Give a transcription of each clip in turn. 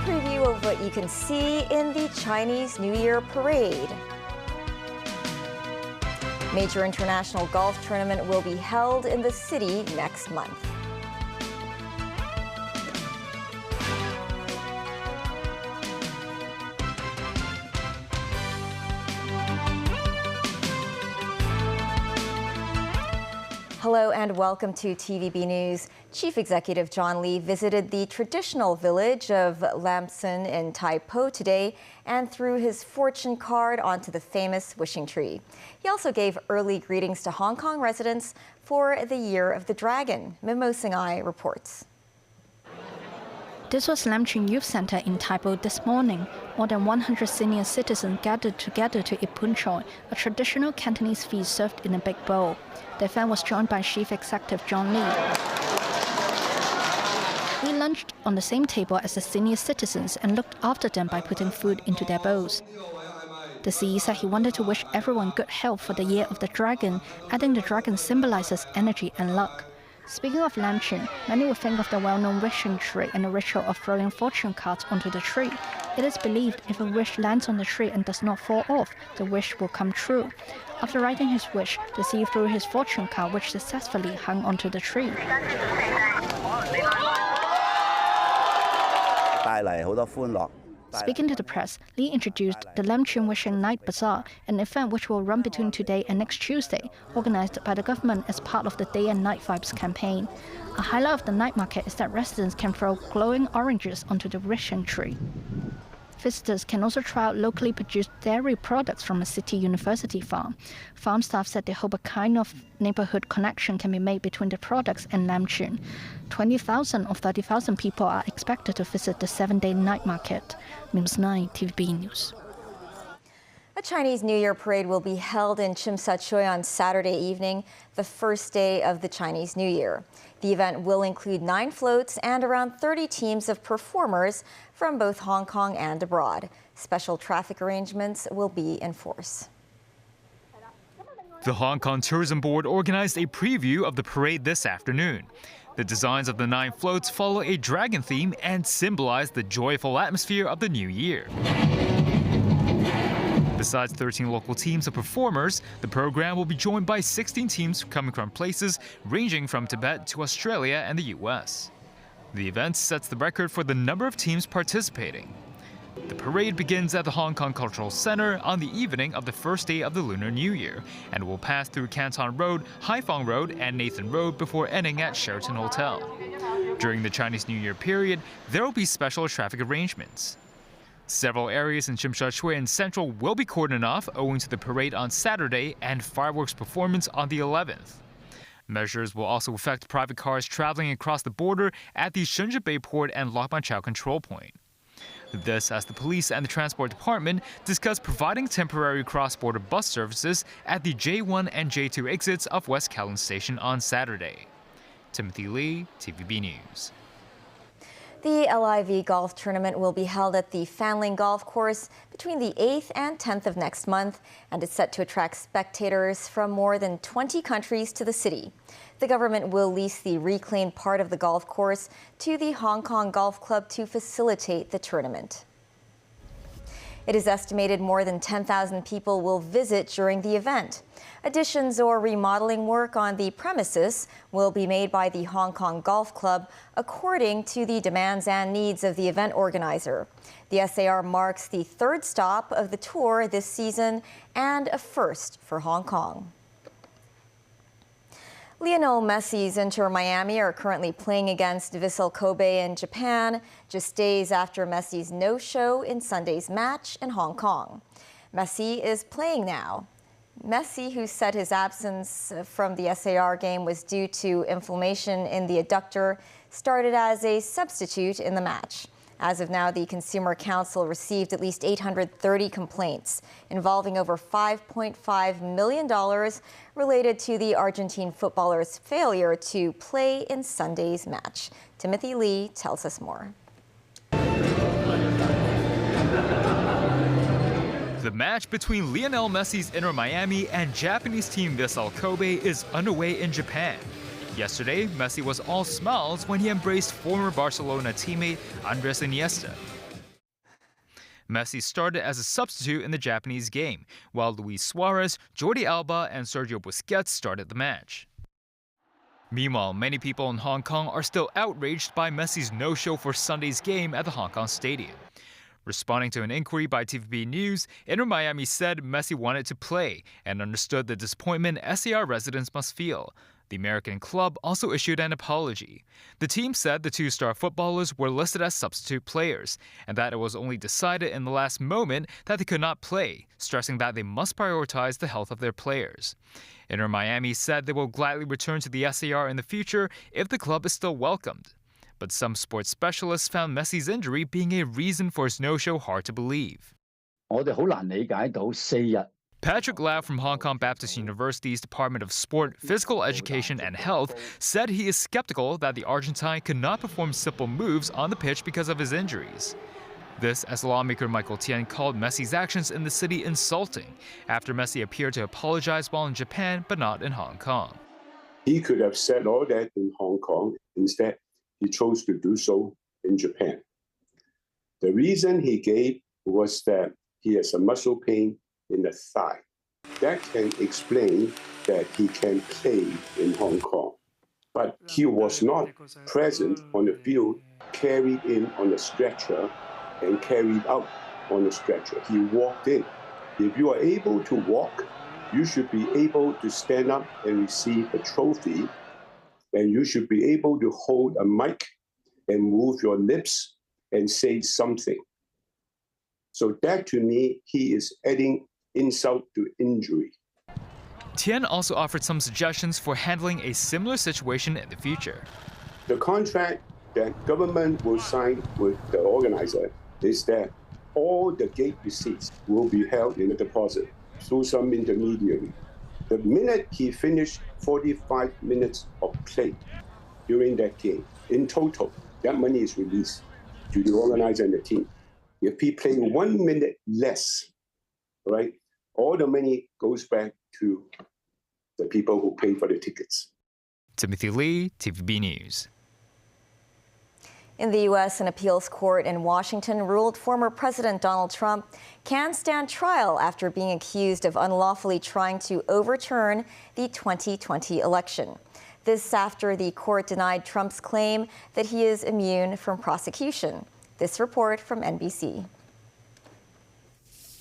Preview of what you can see in the Chinese New Year parade. Major international golf tournament will be held in the city next month. Hello and welcome to TVB News. Chief Executive John Lee visited the traditional village of Lamson in Taipo today and threw his fortune card onto the famous wishing tree. He also gave early greetings to Hong Kong residents for the Year of the Dragon. Mimo Singhai reports. This was Lam Tsuen Youth Center in Taipo this morning. More than 100 senior citizens gathered together to eat pun choi, a traditional Cantonese feast served in a big bowl. The event was joined by Chief Executive John Lee. He lunched on the same table as the senior citizens and looked after them by putting food into their bowls. The CE said he wanted to wish everyone good health for the Year of the Dragon, adding the dragon symbolizes energy and luck. Speaking of Lam Tsuen, many will think of the well-known wishing tree and the ritual of throwing fortune cards onto the tree. It is believed if a wish lands on the tree and does not fall off, the wish will come true. After writing his wish, the CEO threw his fortune card, which successfully hung onto the tree. Speaking to the press, Lee introduced the Lam Tsuen Wishing Night Bazaar, an event which will run between today and next Tuesday, organized by the government as part of the Day and Night Vibes campaign. A highlight of the night market is that residents can throw glowing oranges onto the wishing tree. Visitors can also try out locally produced dairy products from a city university farm. Farm staff said they hope a kind of neighborhood connection can be made between the products and Lam Tsuen. 20,000 of 30,000 people are expected to visit the 7-day night market. Mims 9, TVB News. A Chinese New Year parade will be held in Tsim Sha Tsui on Saturday evening, the first day of the Chinese New Year. The event will include 9 floats and around 30 teams of performers from both Hong Kong and abroad. Special traffic arrangements will be in force. The Hong Kong Tourism Board organized a preview of the parade this afternoon. The designs of the 9 floats follow a dragon theme and symbolize the joyful atmosphere of the new year. Besides 13 local teams of performers, the program will be joined by 16 teams coming from places ranging from Tibet to Australia and the US. The event sets the record for the number of teams participating. The parade begins at the Hong Kong Cultural Center on the evening of the first day of the Lunar New Year and will pass through Canton Road, Haiphong Road, and Nathan Road before ending at Sheraton Hotel. During the Chinese New Year period, there will be special traffic arrangements. Several areas in Tsim Sha Tsui and Central will be cordoned off owing to the parade on Saturday and fireworks performance on the 11th. Measures will also affect private cars traveling across the border at the Shenzhen Bay Port and Lok Ma Chau control point. This as the police and the transport department discuss providing temporary cross-border bus services at the J1 and J2 exits of West Kowloon Station on Saturday. Timothy Lee, TVB News. The LIV golf tournament will be held at the Fanling Golf Course between the 8th and 10th of next month, and is set to attract spectators from more than 20 countries to the city. The government will lease the reclaimed part of the golf course to the Hong Kong Golf Club to facilitate the tournament. It is estimated more than 10,000 people will visit during the event. Additions or remodeling work on the premises will be made by the Hong Kong Golf Club according to the demands and needs of the event organizer. The SAR marks the 3rd stop of the tour this season and a first for Hong Kong. Lionel Messi's Inter Miami are currently playing against Vissel Kobe in Japan, just days after Messi's no-show in Sunday's match in Hong Kong. Messi is playing now. Messi, who said his absence from the SAR game was due to inflammation in the adductor, started as a substitute in the match. As of now, the Consumer Council received at least 830 complaints involving over $5.5 million related to the Argentine footballer's failure to play in Sunday's match. Timothy Lee tells us more. The match between Lionel Messi's Inter Miami and Japanese team Vissel Kobe is underway in Japan. Yesterday, Messi was all smiles when he embraced former Barcelona teammate Andres Iniesta. Messi started as a substitute in the Japanese game, while Luis Suarez, Jordi Alba, and Sergio Busquets started the match. Meanwhile, many people in Hong Kong are still outraged by Messi's no-show for Sunday's game at the Hong Kong Stadium. Responding to an inquiry by TVB News, Inter Miami said Messi wanted to play and understood the disappointment SAR residents must feel. The American club also issued an apology. The team said the two-star footballers were listed as substitute players and that it was only decided in the last moment that they could not play, stressing that they must prioritize the health of their players. Inter Miami said they will gladly return to the SAR in the future if the club is still welcomed. But some sports specialists found Messi's injury being a reason for his no-show hard to believe. Patrick Lau from Hong Kong Baptist University's Department of Sport, Physical Education and Health said he is skeptical that the Argentine could not perform simple moves on the pitch because of his injuries. This as lawmaker Michael Tian called Messi's actions in the city insulting after Messi appeared to apologize while in Japan but not in Hong Kong. He could have said all that in Hong Kong. Instead, he chose to do so in Japan. The reason he gave was that he has a muscle pain in the thigh. That can explain that he can play in Hong Kong. But he was not present on the field, carried in on a stretcher and carried out on a stretcher. He walked in. If you are able to walk, you should be able to stand up and receive a trophy, and you should be able to hold a mic and move your lips and say something. So that, to me, he is adding insult to injury. Tian also offered some suggestions for handling a similar situation in the future. The contract that government will sign with the organizer is that all the gate receipts will be held in a deposit through some intermediary. The minute he finished 45 minutes of play during that game, in total, that money is released to the organizer and the team. If he played 1 minute less, right, all the money goes back to the people who pay for the tickets. Timothy Lee, TVB News. In the U.S., an appeals court in Washington ruled former President Donald Trump can stand trial after being accused of unlawfully trying to overturn the 2020 election. This after the court denied Trump's claim that he is immune from prosecution. This report from NBC.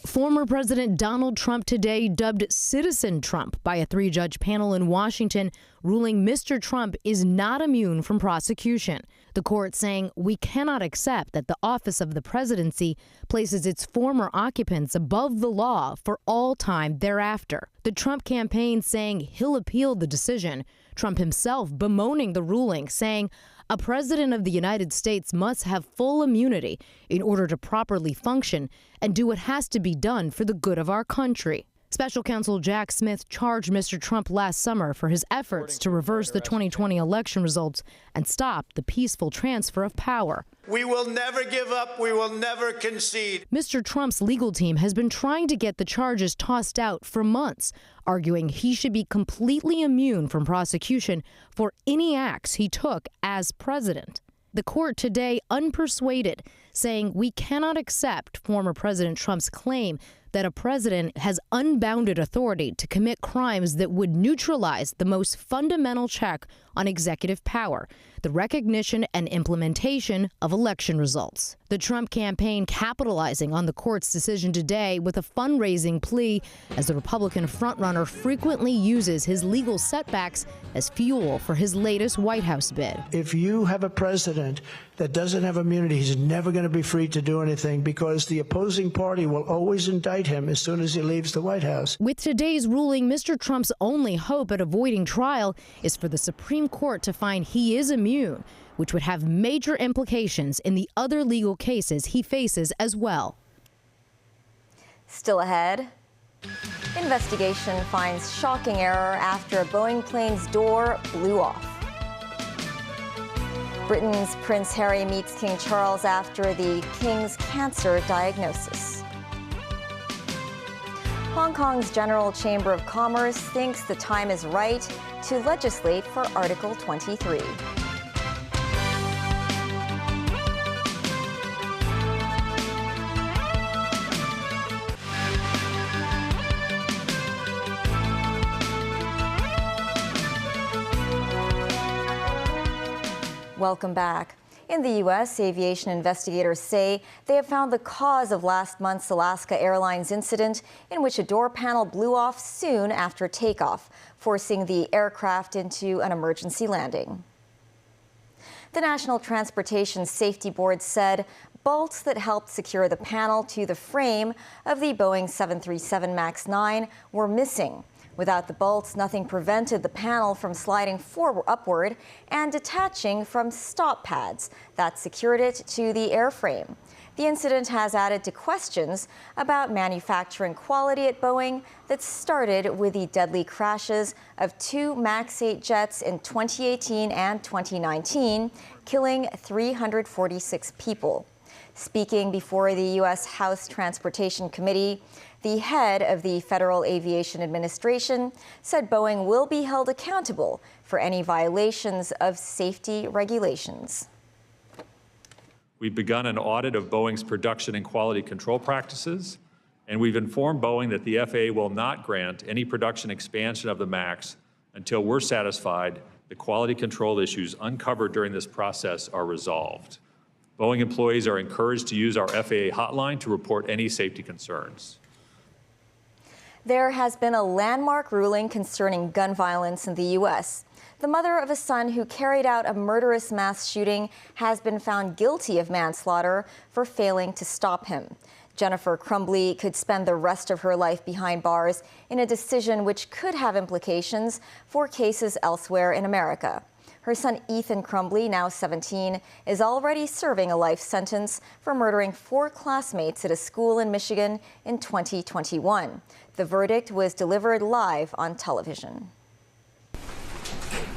Former President Donald Trump today dubbed Citizen Trump by a 3-judge panel in Washington, ruling Mr. Trump is not immune from prosecution. The court saying we cannot accept that the office of the presidency places its former occupants above the law for all time thereafter. The Trump campaign saying he'll appeal the decision. Trump himself bemoaning the ruling, saying a president of the United States must have full immunity in order to properly function and do what has to be done for the good of our country. Special counsel Jack Smith charged Mr. Trump last summer for his efforts to reverse the 2020 election results and stop the peaceful transfer of power. We will never give up. We will never concede. Mr. Trump's legal team has been trying to get the charges tossed out for months, arguing he should be completely immune from prosecution for any acts he took as president. The court today unpersuaded, saying we cannot accept former President Trump's claim that a president has unbounded authority to commit crimes that would neutralize the most fundamental check on executive power, the recognition and implementation of election results. The Trump campaign capitalizing on the court's decision today with a fundraising plea, as the Republican frontrunner frequently uses his legal setbacks as fuel for his latest White House bid. If you have a president that doesn't have immunity, he's never going to be free to do anything because the opposing party will always indict him as soon as he leaves the White House. With today's ruling, Mr. Trump's only hope at avoiding trial is for the Supreme Court to find he is immune, which would have major implications in the other legal cases he faces as well. Still ahead, investigation finds shocking error after a Boeing plane's door blew off. Britain's Prince Harry meets King Charles after the King's cancer diagnosis. Hong Kong's General Chamber of Commerce thinks the time is right to legislate for Article 23. Welcome back. In the U.S., aviation investigators say they have found the cause of last month's Alaska Airlines incident in which a door panel blew off soon after takeoff, forcing the aircraft into an emergency landing. The National Transportation Safety Board said bolts that helped secure the panel to the frame of the Boeing 737 MAX 9 were missing. Without the bolts, nothing prevented the panel from sliding upward and detaching from stop pads that secured it to the airframe. The incident has added to questions about manufacturing quality at Boeing that started with the deadly crashes of two MAX 8 jets in 2018 and 2019, killing 346 people. Speaking before the U.S. House Transportation Committee, the head of the Federal Aviation Administration said Boeing will be held accountable for any violations of safety regulations. We've begun an audit of Boeing's production and quality control practices, and we've informed Boeing that the FAA will not grant any production expansion of the MAX until we're satisfied the quality control issues uncovered during this process are resolved. Boeing employees are encouraged to use our FAA hotline to report any safety concerns. There has been a landmark ruling concerning gun violence in the U.S. The mother of a son who carried out a murderous mass shooting has been found guilty of manslaughter for failing to stop him. Jennifer Crumbly could spend the rest of her life behind bars in a decision which could have implications for cases elsewhere in America. Her son Ethan Crumbly, now 17, is already serving a life sentence for murdering 4 classmates at a school in Michigan in 2021. The verdict was delivered live on television.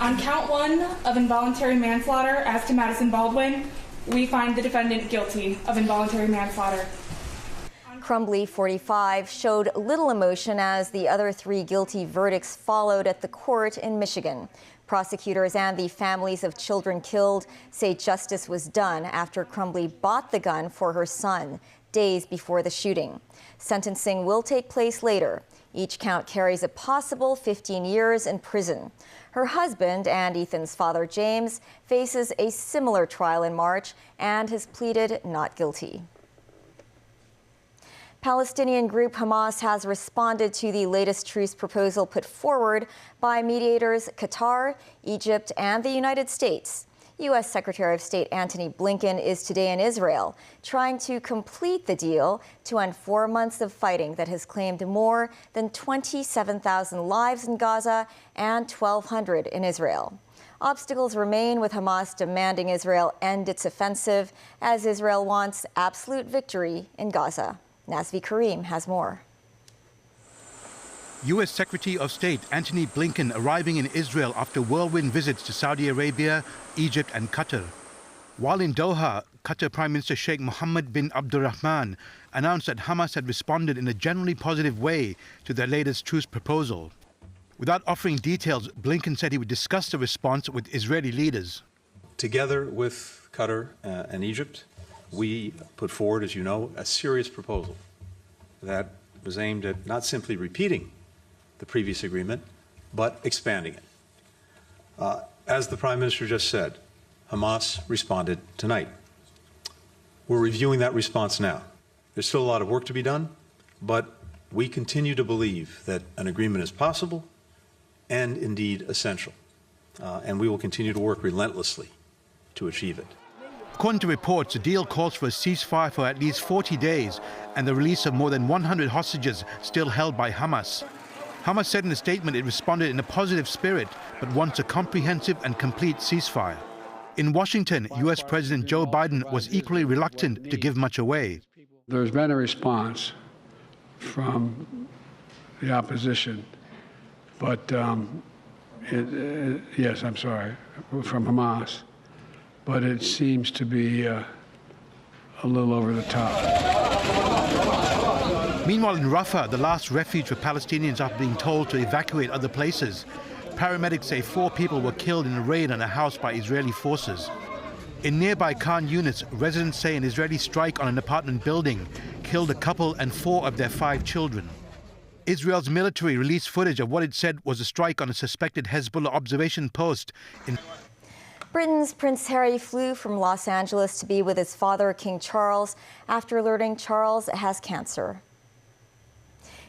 On count 1 of involuntary manslaughter as to Madison Baldwin, we find the defendant guilty of involuntary manslaughter. Crumbly, 45, showed little emotion as the other 3 guilty verdicts followed at the court in Michigan. Prosecutors and the families of children killed say justice was done after Crumbly bought the gun for her son days before the shooting. Sentencing will take place later. Each count carries a possible 15 years in prison. Her husband and Ethan's father, James, faces a similar trial in March and has pleaded not guilty. Palestinian group Hamas has responded to the latest truce proposal put forward by mediators Qatar, Egypt, and the United States. U.S. Secretary of State Antony Blinken is today in Israel, trying to complete the deal to end 4 months of fighting that has claimed more than 27,000 lives in Gaza and 1,200 in Israel. Obstacles remain, with Hamas demanding Israel end its offensive as Israel wants absolute victory in Gaza. Nazvi Karim has more. U.S. Secretary of State Antony Blinken arriving in Israel after whirlwind visits to Saudi Arabia, Egypt and Qatar. While in Doha, Qatar Prime Minister Sheikh Mohammed bin Abdulrahman announced that Hamas had responded in a generally positive way to their latest truce proposal. Without offering details, Blinken said he would discuss the response with Israeli leaders. Together with Qatar and Egypt, we put forward, as you know, a serious proposal that was aimed at not simply repeating the previous agreement, but expanding it. As the Prime Minister just said, Hamas responded tonight. We're reviewing that response now. There's still a lot of work to be done, but we continue to believe that an agreement is possible and indeed essential. And we will continue to work relentlessly to achieve it. According to reports, the deal calls for a ceasefire for at least 40 days and the release of more than 100 hostages still held by Hamas. Hamas said in a statement it responded in a positive spirit, but wants a comprehensive and complete ceasefire. In Washington, U.S. President Joe Biden was equally reluctant to give much away. There's been a response from the opposition, but yes, I'm sorry, from Hamas. But it seems to be a little over the top. Meanwhile, in Rafah, the last refuge for Palestinians after being told to evacuate other places, paramedics say 4 people were killed in a raid on a house by Israeli forces. In nearby Khan Yunis, residents say an Israeli strike on an apartment building killed a couple and 4 of their 5 children. Israel's military released footage of what it said was a strike on a suspected Hezbollah observation post in Britain's Prince Harry flew from Los Angeles to be with his father, King Charles, after learning Charles has cancer.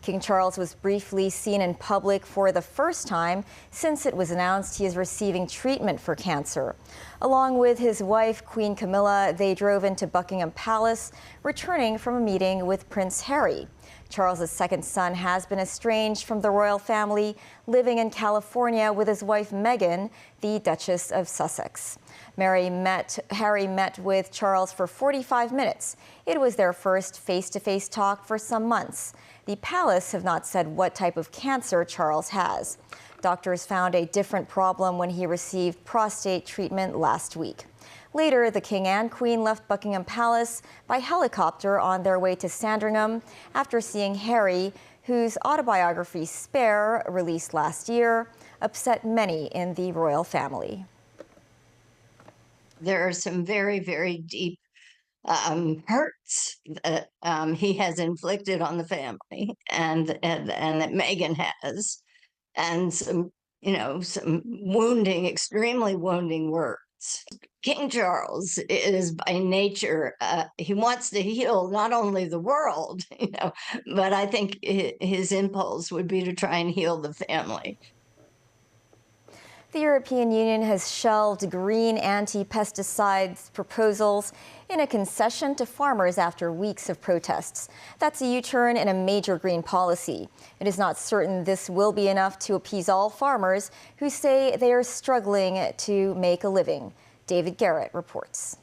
King Charles was briefly seen in public for the first time since it was announced he is receiving treatment for cancer. Along with his wife, Queen Camilla, they drove into Buckingham Palace, returning from a meeting with Prince Harry. Charles's second son has been estranged from the royal family, living in California with his wife Meghan, the Duchess of Sussex. Harry met with Charles for 45 minutes. It was their first face-to-face talk for some months. The palace have not said what type of cancer Charles has. Doctors found a different problem when he received prostate treatment last week. Later, the King and Queen left Buckingham Palace by helicopter on their way to Sandringham after seeing Harry, whose autobiography Spare, released last year, upset many in the royal family. There are some very, very deep hurts that he has inflicted on the family and that Meghan has, and some, some wounding, extremely wounding words. King Charles is by nature, he wants to heal not only the world, but I think his impulse would be to try and heal the family. The European Union has shelved green anti-pesticides proposals in a concession to farmers after weeks of protests. That's a U-turn in a major green policy. It is not certain this will be enough to appease all farmers who say they are struggling to make a living. David Garrett reports.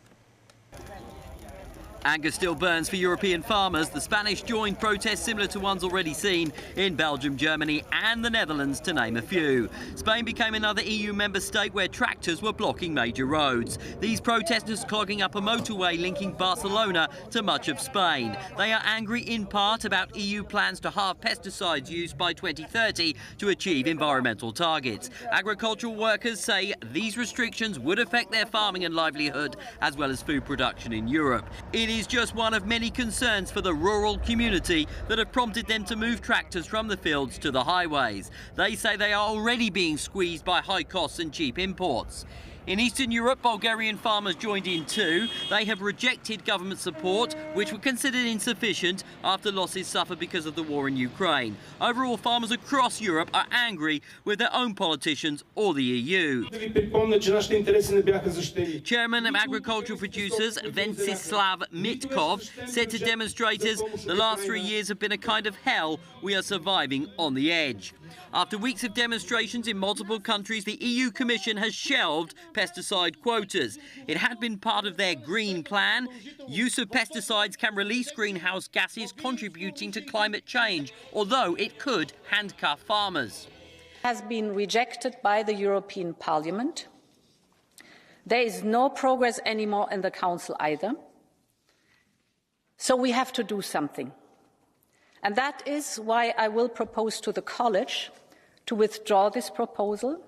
Anger still burns for European farmers. The Spanish joined protests similar to ones already seen in Belgium, Germany and the Netherlands, to name a few. Spain became another EU member state where tractors were blocking major roads. These protesters clogging up a motorway linking Barcelona to much of Spain. They are angry in part about EU plans to halve pesticides use by 2030 to achieve environmental targets. Agricultural workers say these restrictions would affect their farming and livelihood as well as food production in Europe. It is just one of many concerns for the rural community that have prompted them to move tractors from the fields to the highways. They say they are already being squeezed by high costs and cheap imports. In Eastern Europe, Bulgarian farmers joined in too. They have rejected government support, which were considered insufficient after losses suffered because of the war in Ukraine. Overall, farmers across Europe are angry with their own politicians or the EU. Chairman of Agricultural Producers, Ventsislav Mitkov, said to demonstrators, "The last 3 years have been a kind of hell. We are surviving on the edge." After weeks of demonstrations in multiple countries, the EU Commission has shelved pesticide quotas. It had been part of their green plan. Use of pesticides can release greenhouse gases contributing to climate change, although it could handcuff farmers. Has been rejected by the European Parliament. There is no progress anymore in the Council either. So we have to do something. And that is why I will propose to the College to withdraw this proposal.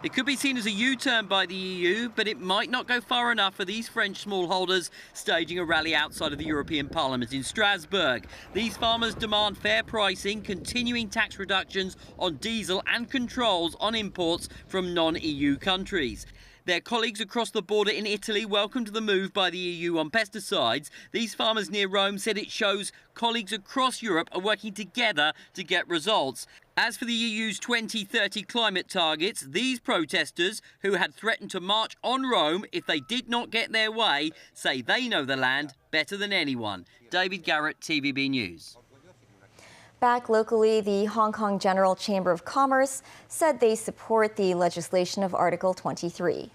It could be seen as a U-turn by the EU, but it might not go far enough for these French smallholders staging a rally outside of the European Parliament in Strasbourg. These farmers demand fair pricing, continuing tax reductions on diesel and controls on imports from non-EU countries. Their colleagues across the border in Italy welcomed the move by the EU on pesticides. These farmers near Rome said it shows colleagues across Europe are working together to get results. As for the EU's 2030 climate targets, these protesters, who had threatened to march on Rome if they did not get their way, say they know the land better than anyone. David Garrett, TVB News. Back locally, the Hong Kong General Chamber of Commerce said they support the legislation of Article 23.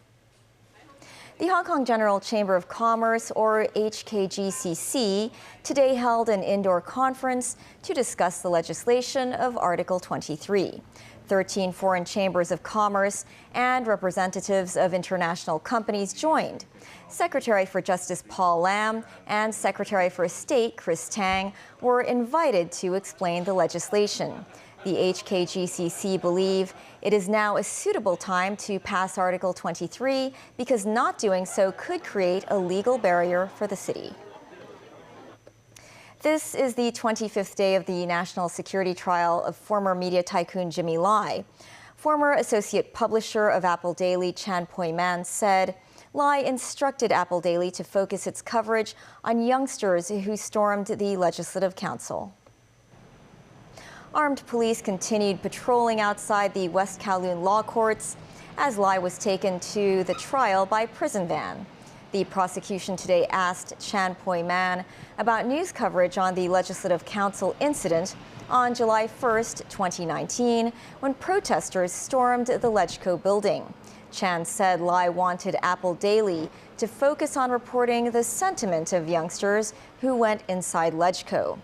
The Hong Kong General Chamber of Commerce, or HKGCC, today held an indoor conference to discuss the legislation of Article 23. 13 foreign chambers of commerce and representatives of international companies joined. Secretary for Justice Paul Lam and Secretary for State Chris Tang were invited to explain the legislation. The HKGCC believe it is now a suitable time to pass Article 23 because not doing so could create a legal barrier for the city. This is the 25th day of the national security trial of former media tycoon Jimmy Lai. Former associate publisher of Apple Daily, Chan Pui-man, said Lai instructed Apple Daily to focus its coverage on youngsters who stormed the Legislative Council. Armed police continued patrolling outside the West Kowloon Law Courts as Lai was taken to the trial by prison van. The prosecution today asked Chan Pui-man about news coverage on the Legislative Council incident on July 1st, 2019, when protesters stormed the LegCo building. Chan said Lai wanted Apple Daily to focus on reporting the sentiment of youngsters who went inside LegCo.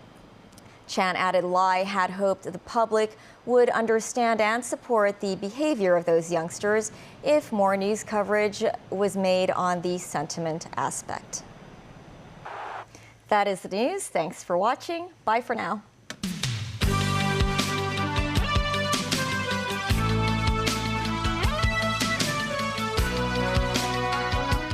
Chan added Lai had hoped the public would understand and support the behavior of those youngsters if more news coverage was made on the sentiment aspect. That is the news. Thanks for watching. Bye for now.